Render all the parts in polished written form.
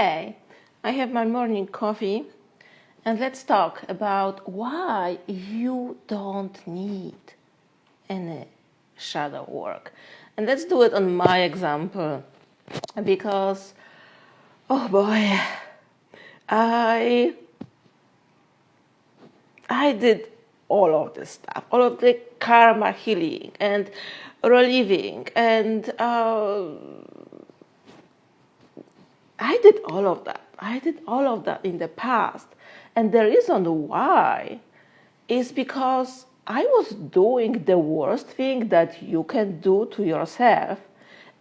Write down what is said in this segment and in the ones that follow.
hey, I have my morning coffee and let's talk about why you don't need any shadow work. And let's do it on my example because, oh boy, I did all of this stuff, all of the karma healing and relieving, and I did all of that. I did all of that in the past. And the reason why is because I was doing the worst thing that you can do to yourself,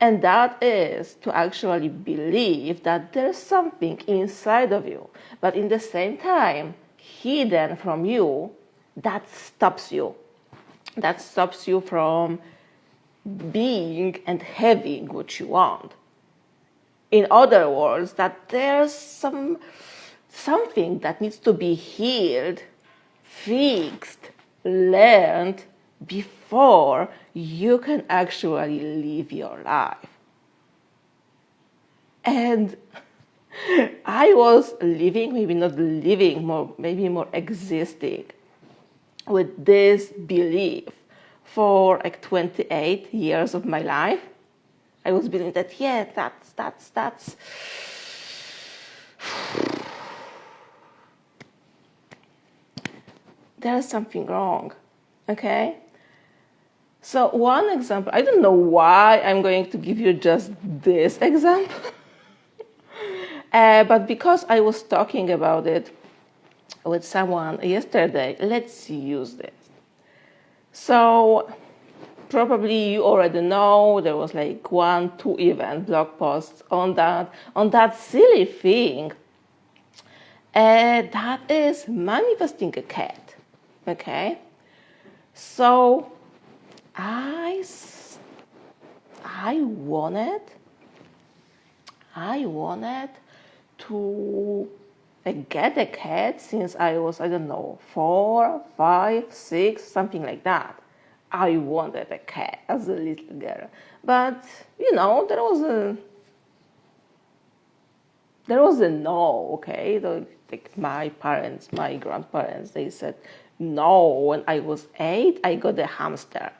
and that is to actually believe that there's something inside of you, but in the same time, hidden from you, that stops you. That stops you from being and having what you want. In other words, that there's something that needs to be healed, fixed, learned before you can actually live your life. And I was living, maybe not living, maybe more existing with this belief for like 28 years of my life. I was believing that, yeah, that's there's something wrong, okay? So one example, I don't know why I'm going to give you just this example, but because I was talking about it with someone yesterday, let's use this. So probably you already know there was like 1-2 even blog posts on that silly thing that is manifesting a cat, okay? So I wanted to get a cat since I was, I don't know, 4, 5, 6, something like that. I wanted a cat as a little girl. But, you know, there was a no, okay? Like my parents, my grandparents, they said no. When I was 8, I got a hamster.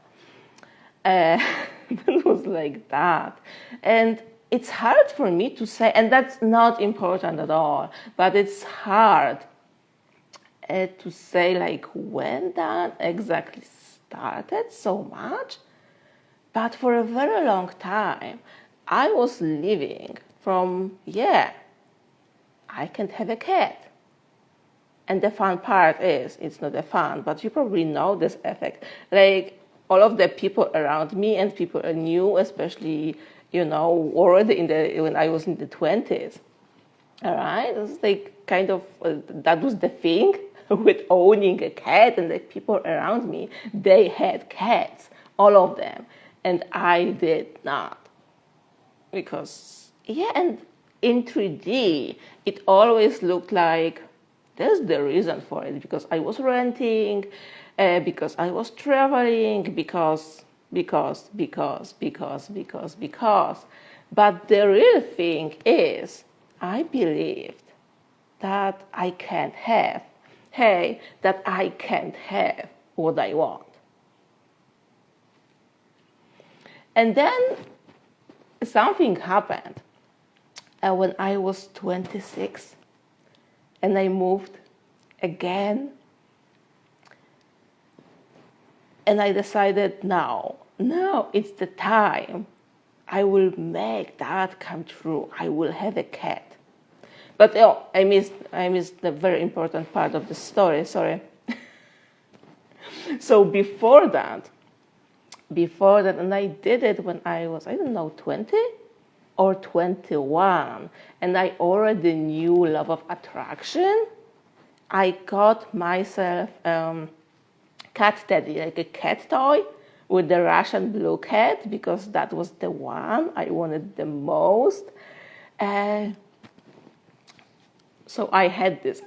It was like that. And it's hard for me to say, and that's not important at all, but it's hard to say like when that exactly started so much. But for a very long time, I was living from, I can't have a cat. And the fun part is, it's not a fun, but you probably know this effect. Like all of the people around me and people I knew, especially, you know, already when I was in the 20s. All right, it was like kind of, that was the thing with owning a cat, and the people around me, they had cats, all of them. And I did not. Because, and in 3D, it always looked like there's the reason for it, because I was renting, because I was traveling, because. But the real thing is, I believed that I can't have, that I can't have what I want. And then something happened when I was 26 and I moved again. And I decided now it's the time. I will make that come true. I will have a cat. But I missed the very important part of the story, sorry. So before that, and I did it when I was, 20 or 21, and I already knew law of attraction. I got myself cat teddy, like a cat toy with the Russian blue cat, because that was the one I wanted the most. So I had this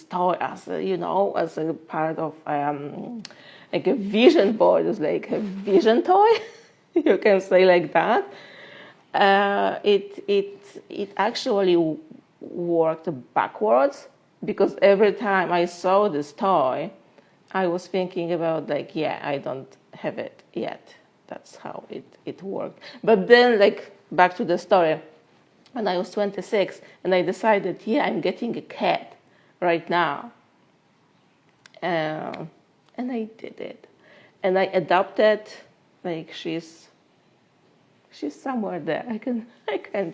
toy as a part of like a vision board. It was like a vision toy, you can say like that. It actually worked backwards, because every time I saw this toy, I was thinking about like, yeah, I don't have it yet. That's how it worked. But then, like, back to the story, when I was 26 and I decided, yeah, I'm getting a cat right now. And I did it. And I adopted, like, she's somewhere there. I can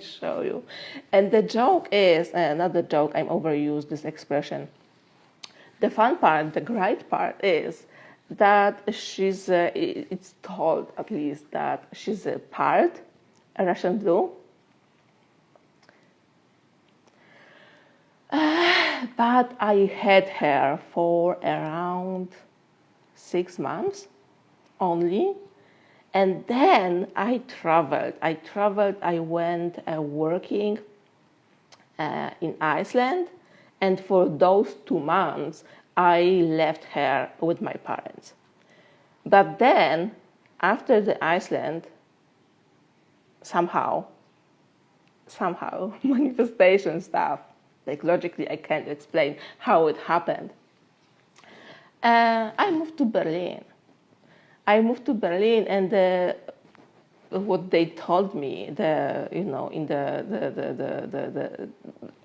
show you. And the joke is, not the joke, I'm overused this expression. The fun part, the great part is that she's, it's told at least that she's a parrot, a Russian blue. But I had her for around 6 months only. And then I traveled. I went working in Iceland. And for those 2 months, I left her with my parents. But then, after the Iceland, somehow, manifestation stuff, like logically I can't explain how it happened. I moved to Berlin. And what they told me, in the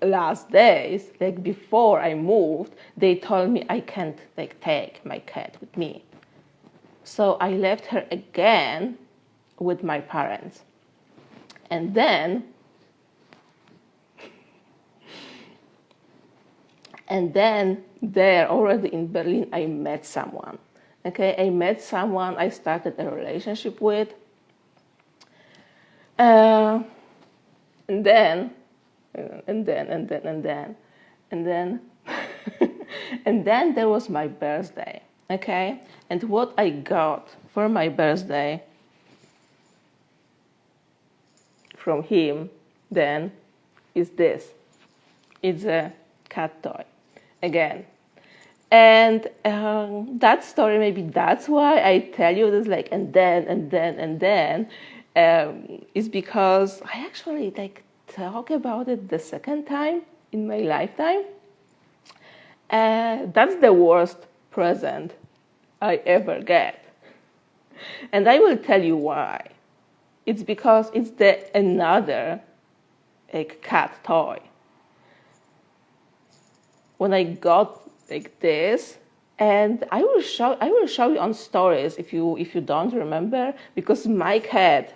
last days, like before I moved, they told me I can't like take my cat with me. So I left her again with my parents. And then there, already in Berlin, I met someone. Okay, I met someone I started a relationship with. And then and then there was my birthday. Okay, and what I got for my birthday from him then is this. It's a cat toy again. And that story, maybe that's why I tell you this, like, and then, is because I actually like talk about it the second time in my lifetime. That's the worst present I ever get. And I will tell you why. It's because it's another like cat toy. When I got like this, and I will show you on stories if you don't remember, because my cat,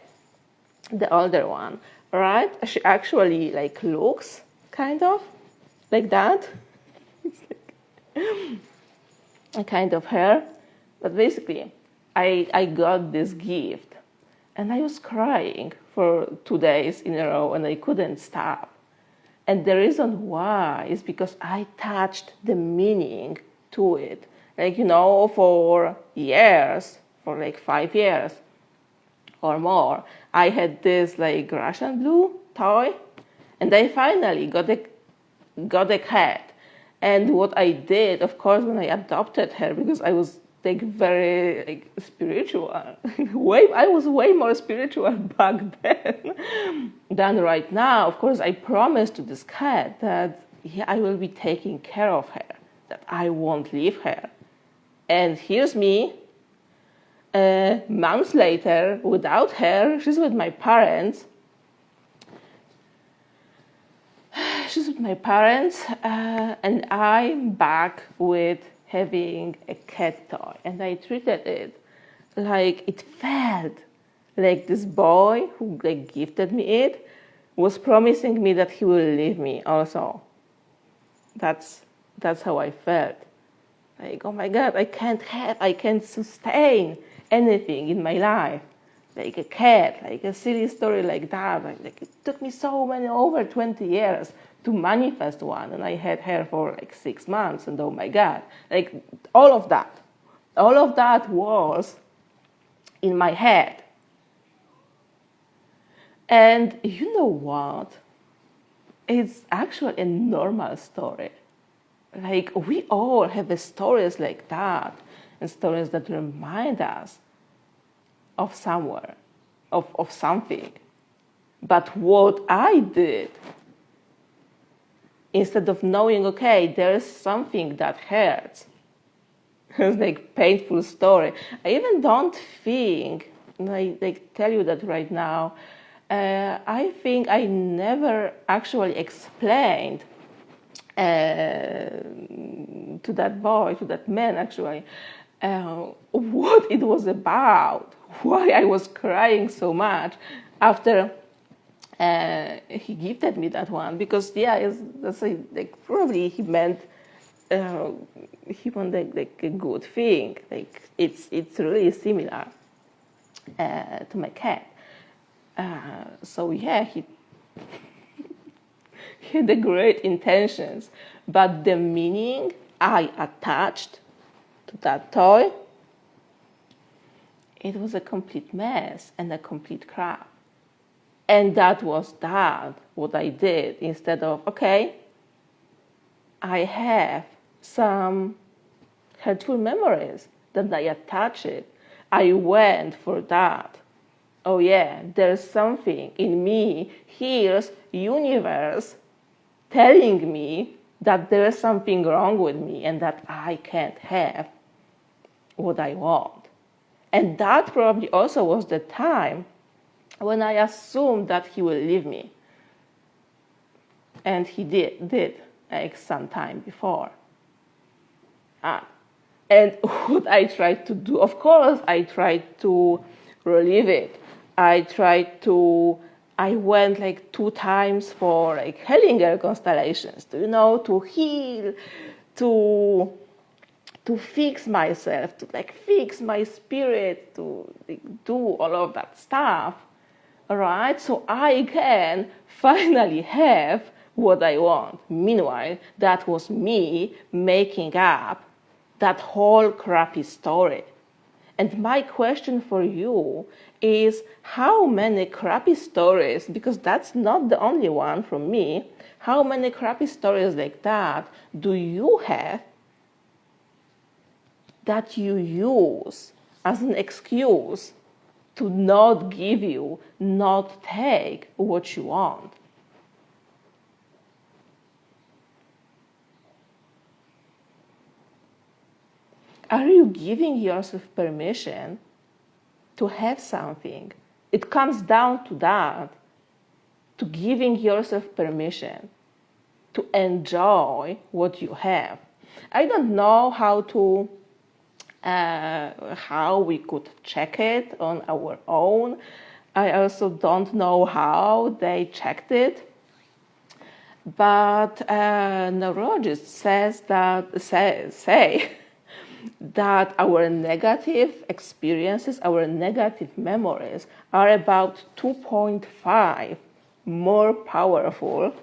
the older one, right? She actually like looks kind of like that. It's like a kind of hair. But basically, I got this gift, and I was crying for 2 days in a row, and I couldn't stop. And the reason why is because I touched the meaning to it. Like, for years, for like 5 years or more, I had this like Russian blue toy, and I finally got a cat. And what I did, of course, when I adopted her, because I was like very like spiritual, I was way more spiritual back then than right now. Of course, I promised to this cat that I will be taking care of her, that I won't leave her. And here's me, months later, without her. She's with my parents. And I'm back with having a cat toy. And I treated it like it felt like this boy who like gifted me it was promising me that he will leave me also. That's how I felt. Like, oh my God, I can't sustain anything in my life. Like a cat, like a silly story like that. Like it took me over 20 years to manifest one, and I had her for like 6 months, and oh my God, like all of that was in my head. And you know what? It's actually a normal story. Like we all have stories like that, and stories that remind us of somewhere, of something. But what I did instead of knowing, okay, there's something that hurts. It's like painful story. I even don't think, and I tell you that right now, I think I never actually explained to that boy, to that man actually, what it was about, why I was crying so much after he gifted me that one, because probably he meant like a good thing. Like it's really similar to my cat. So yeah, he had the great intentions, but the meaning I attached to that toy, it was a complete mess and a complete crap. And that was what I did. Instead of, okay, I have some hurtful memories that I attach it. I went for that. Oh yeah, there's something in me, here's universe telling me that there's something wrong with me and that I can't have what I want. And that probably also was the time when I assumed that he will leave me. And he did like some time before. And what I tried to do, of course, I tried to relieve it. I went like 2 times for like Hellinger constellations, to heal, to fix myself, to like fix my spirit, to like, do all of that stuff. All right, so I can finally have what I want. Meanwhile, that was me making up that whole crappy story. And my question for you is, how many crappy stories, because that's not the only one from me, how many crappy stories like that do you have that you use as an excuse to not give you, not take what you want? Are you giving yourself permission to have something? It comes down to that, to giving yourself permission to enjoy what you have. I don't know how we could check it on our own. I also don't know how they checked it. But neurologists say that our negative experiences, our negative memories are about 2.5 more powerful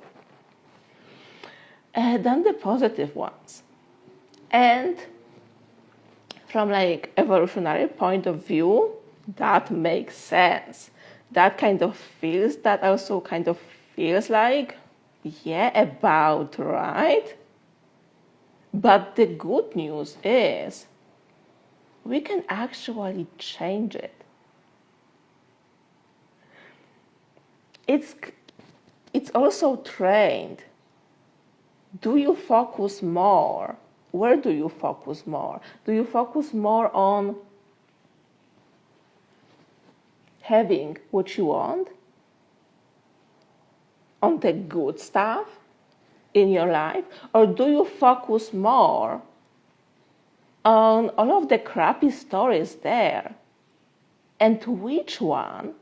than the positive ones. And from like evolutionary point of view, that makes sense. That also kind of feels like, yeah, about right. But the good news is we can actually change it. It's also trained. Do you focus more? Where do you focus more? Do you focus more on having what you want? On the good stuff in your life? Or do you focus more on all of the crappy stories there? And which one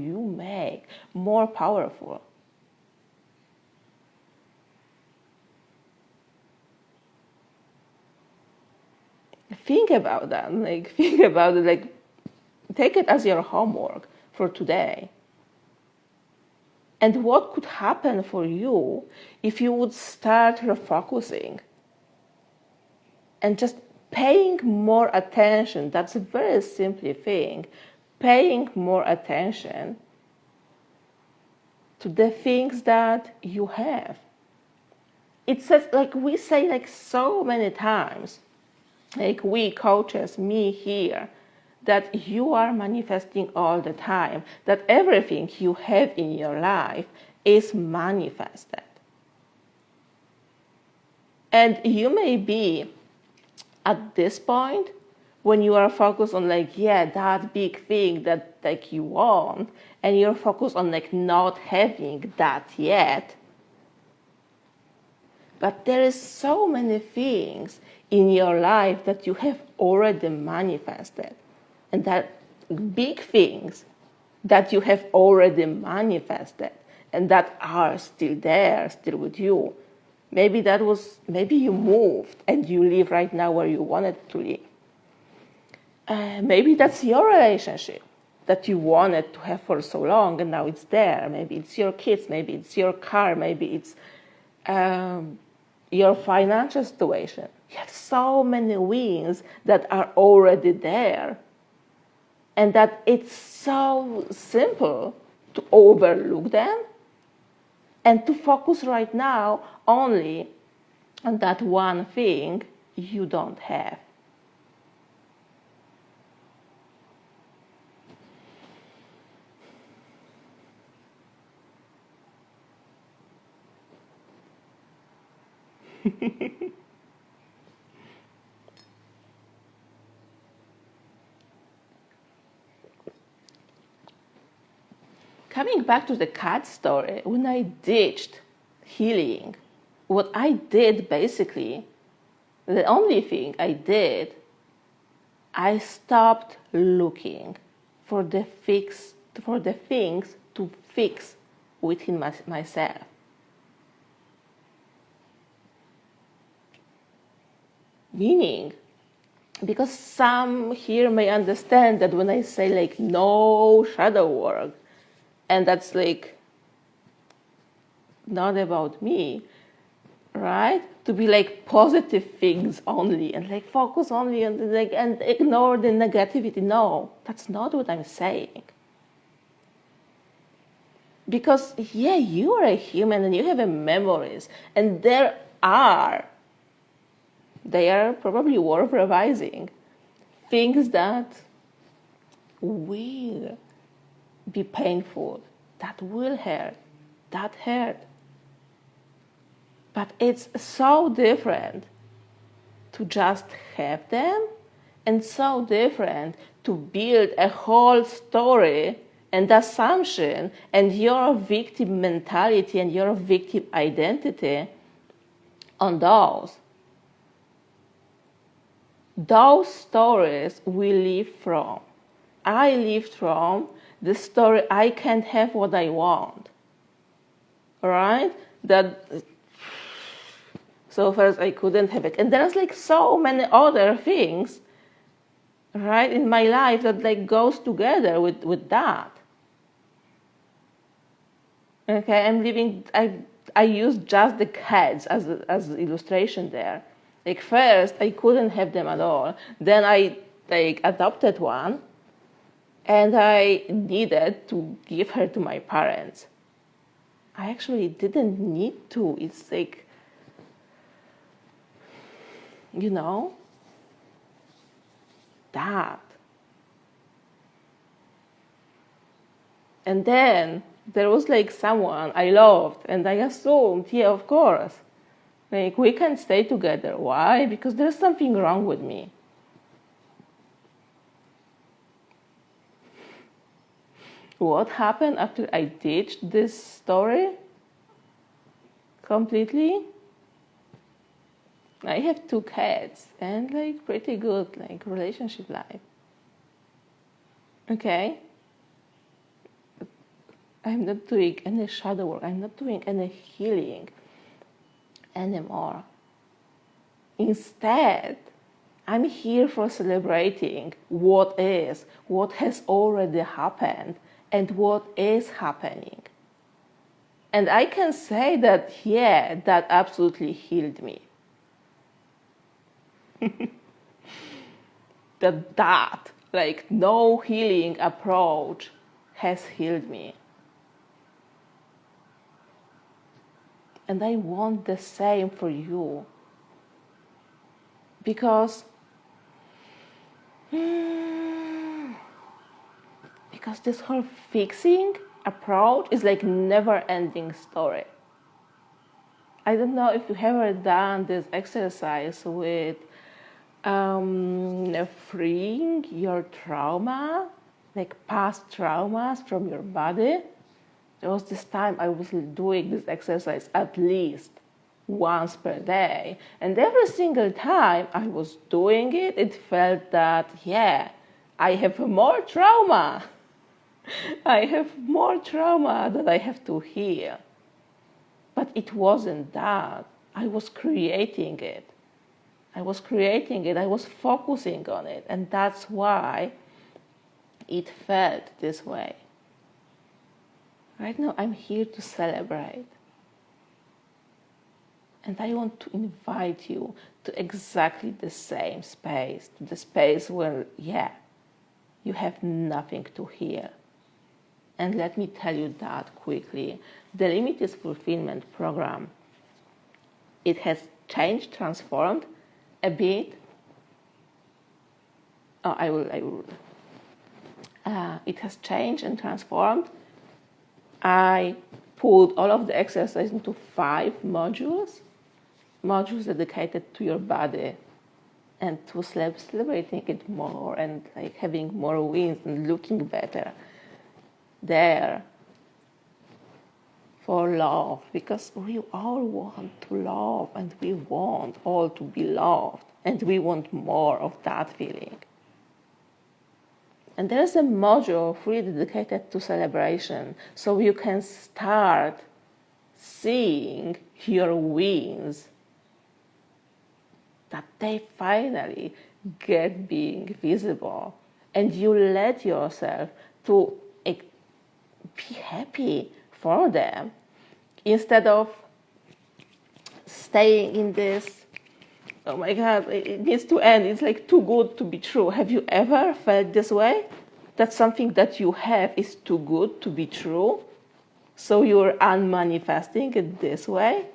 you make more powerful? Think about that. Take it as your homework for today. And what could happen for you if you would start refocusing and just paying more attention? That's a very simple thing. Paying more attention to the things that you have. It says, like we say like so many times, like we coaches, me here, that you are manifesting all the time, that everything you have in your life is manifested. And you may be at this point when you are focused on that big thing that you want, and you're focused on not having that yet. But there is so many things in your life that you have already manifested, and that big things that you have already manifested and that are still there, still with you. Maybe you moved and you live right now where you wanted to live. Maybe that's your relationship that you wanted to have for so long and now it's there. Maybe it's your kids, maybe it's your car, maybe it's your financial situation. You have so many wins that are already there, and that it's so simple to overlook them and to focus right now only on that one thing you don't have. Coming back to the cat story, when I ditched healing, what I did basically, the only thing I did, I stopped looking for the things to fix within myself. Meaning, because some here may understand that when I say no shadow work, and that's not about me, right? To be positive things only and focus only on and ignore the negativity. No, that's not what I'm saying. Because you are a human and you have memories, and they are probably worth revising. Things that will be painful, that will hurt, that hurt. But it's so different to just have them, and so different to build a whole story and assumption and your victim mentality and your victim identity on those. Those stories we live from. I lived from the story I can't have what I want. Right? So first I couldn't have it. And there's so many other things, right, in my life that goes together with that. Okay, I use just the cats as illustration there. First I couldn't have them at all. Then I adopted one, and I needed to give her to my parents. I actually didn't need to. It's that. And then there was someone I loved, and I assumed, yeah, of course. We can stay together. Why? Because there's something wrong with me. What happened after I ditched this story completely? I have 2 cats and pretty good relationship life. Okay? I'm not doing any shadow work. I'm not doing any healing anymore. Instead, I'm here for celebrating what is, what has already happened, and what is happening. And I can say that, yeah, that absolutely healed me. that no healing approach has healed me. And I want the same for you. Because because this whole fixing approach is like never-ending story. I don't know if you have ever done this exercise with freeing your trauma, like past traumas from your body. There was this time I was doing this exercise at least once per day, and every single time I was doing it, it felt that, yeah, I have more trauma. I have more trauma that I have to heal. But it wasn't that. I was creating it. I was focusing on it, and that's why it felt this way. Right now, I'm here to celebrate. And I want to invite you to exactly the same space, to the space where, yeah, you have nothing to heal. And let me tell you that quickly. The Limitless Fulfillment Program, it has changed, transformed a bit. It has changed and transformed. I pulled all of the exercises into 5 modules dedicated to your body and to celebrating it more and like having more wins and looking better. There for love, because we all want to love and we want all to be loved and we want more of that feeling. And there's a module fully dedicated to celebration, so you can start seeing your wins, that they finally get being visible, and you let yourself to be happy for them instead of staying in this, oh my God, it needs to end. It's like too good to be true. Have you ever felt this way? That something that you have is too good to be true? So you're unmanifesting it this way?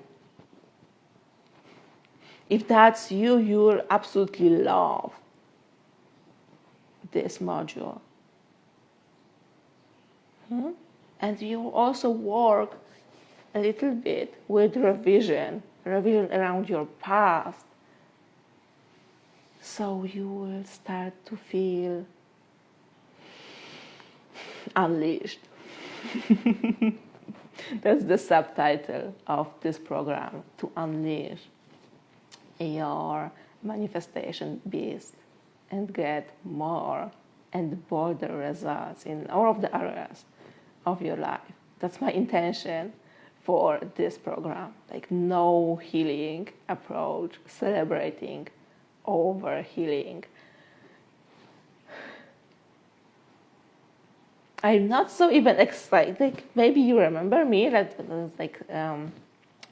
If that's you, you'll absolutely love this module. And you also work a little bit with revision around your past. So you will start to feel unleashed. That's the subtitle of this program, to unleash your manifestation beast and get more and bolder results in all of the areas of your life. That's my intention for this program, like no healing approach, celebrating over healing. I'm not so even excited. Like maybe you remember me that was like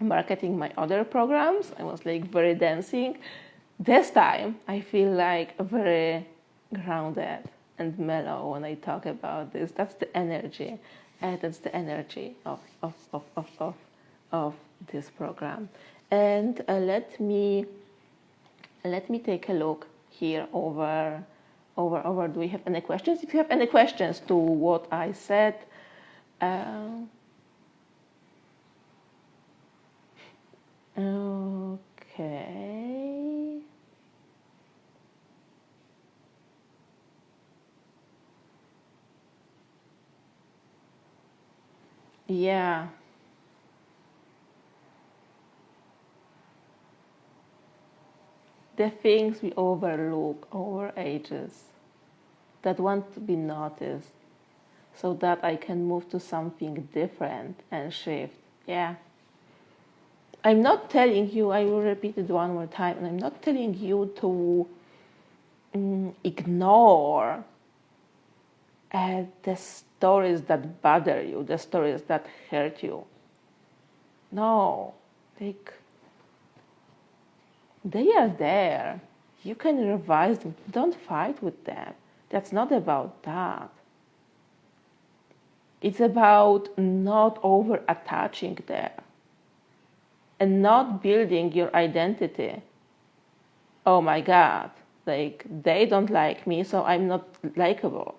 marketing my other programs. I was like very dancing. This time I feel like very grounded and mellow when I talk about this. That's the energy. That's the energy of this program. And let me take a look here over. Do we have any questions? If you have any questions to what I said, okay. Yeah. The things we overlook over ages that want to be noticed so that I can move to something different and shift. Yeah. I'm not telling you, I will repeat it one more time, and I'm not telling you to ignore the stories that bother you, the stories that hurt you. No, like, they are there. You can revise them. Don't fight with them. That's not about that. It's about not over attaching there and not building your identity. Oh my God, like they don't like me, so I'm not likable.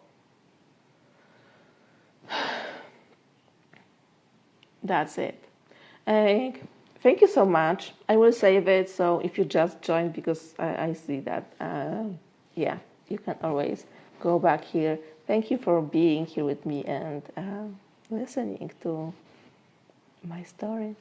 That's it. Thank you so much. I will save it, so if you just joined, because I see that, yeah, you can always go back here. Thank you for being here with me and listening to my story.